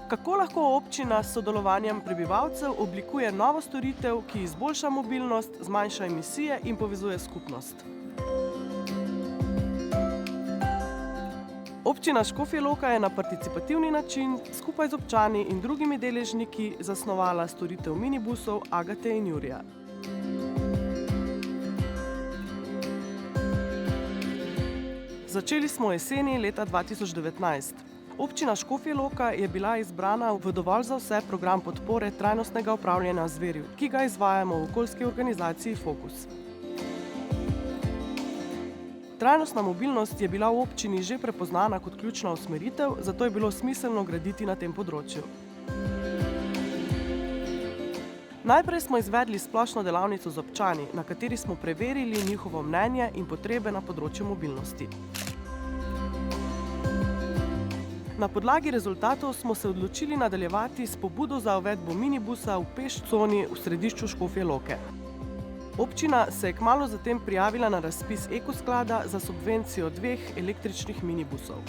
Kako lahko občina s sodelovanjem prebivalcev oblikuje novo storitev, ki izboljša mobilnost, zmanjša emisije in povezuje skupnost? Občina Škofja Loka je na participativni način skupaj z občani in drugimi deležniki zasnovala storitev minibusov Agate in Jurija. Začeli smo jeseni leta 2019. Občina Škofja Loka je bila izbrana v Dovolj za vse program podpore trajnostnega upravljanja zverju, ki ga izvajamo v okoljski organizaciji Fokus. Trajnostna mobilnost je bila v občini že prepoznana kot ključna usmeritev, zato je bilo smiselno graditi na tem področju. Najprej smo izvedli splošno delavnico z občani, na kateri smo preverili njihovo mnenje in potrebe na področju mobilnosti. Na podlagi rezultatov smo se odločili nadaljevati s pobudo za uvedbo minibusa v peš coni v središču Škofje Loke. Občina se je kmalu zatem prijavila na razpis Ekosklada za subvencijo 2 električnih minibusov.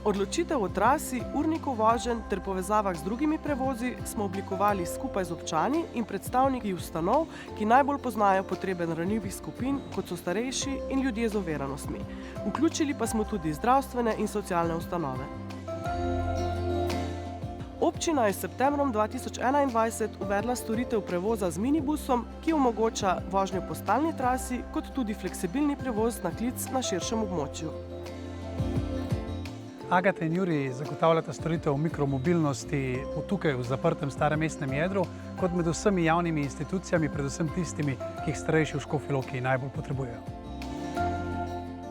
Odločitev o trasi, urniku voženj ter povezavah z drugimi prevozi smo oblikovali skupaj z občani in predstavniki ustanov, ki najbolj poznajo potrebe ranljivih skupin, kot so starejši in ljudje z oviranostmi. Vključili pa smo tudi zdravstvene in socialne ustanove. Občina je s septembrom 2021 uvedla storitev prevoza z minibusom, ki omogoča vožnjo po stalni trasi, kot tudi fleksibilni prevoz na klic na širšem območju. Agata in Jurij zagotavljata storitev mikromobilnosti tukaj v zaprtem starem mestnem jedru, kot med vsemi javnimi institucijami, predvsem tistimi, ki jih starejši v Škofji Loki najbolj potrebujejo.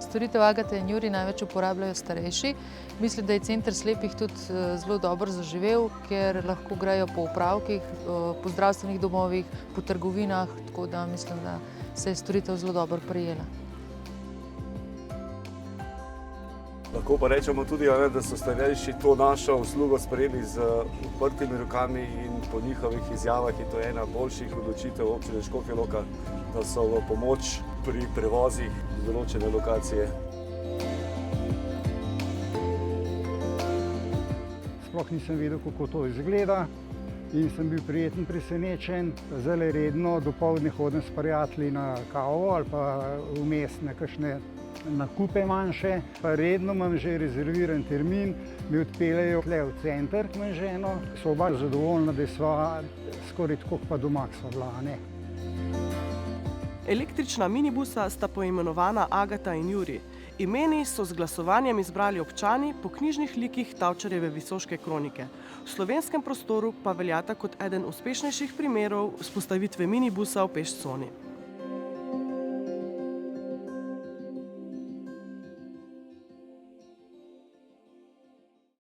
Storitev Agate in Jurij največ uporabljajo starejši. Mislim, da je center slepih tudi zelo dobro zaživel, ker lahko grejo po upravkih, po zdravstvenih domovih, po trgovinah, tako da mislim, da se je storitev zelo dobro prijela. Lahko pa rečemo tudi, da so starejši to našo uslugo sprejeli z odprtimi rokami in po njihovih izjavah je to ena boljših odločitev občine Škofja Loka, da so v pomoč pri prevozih z določene lokacije. Sploh nisem vedel, kako to izgleda in sem bil prijeten presenečen. Zdaj redno dopoldne hodim s prijatelji na kavo ali pa vmes na kakšne nakupe manjše. Pa redno imam že rezerviran termin, mi odpeljejo tle v center, imam ženo. So oba zadovoljna, da sva skoraj tako pa doma sva bila, ne. Električna minibusa sta poimenovana Agata in Jurij. Imeni so z glasovanjem izbrali občani po knjižnih likih Tavčarjeve Visoške kronike. V slovenskem prostoru pa veljata kot eden uspešnejših primerov vzpostavitve minibusa v peš coni.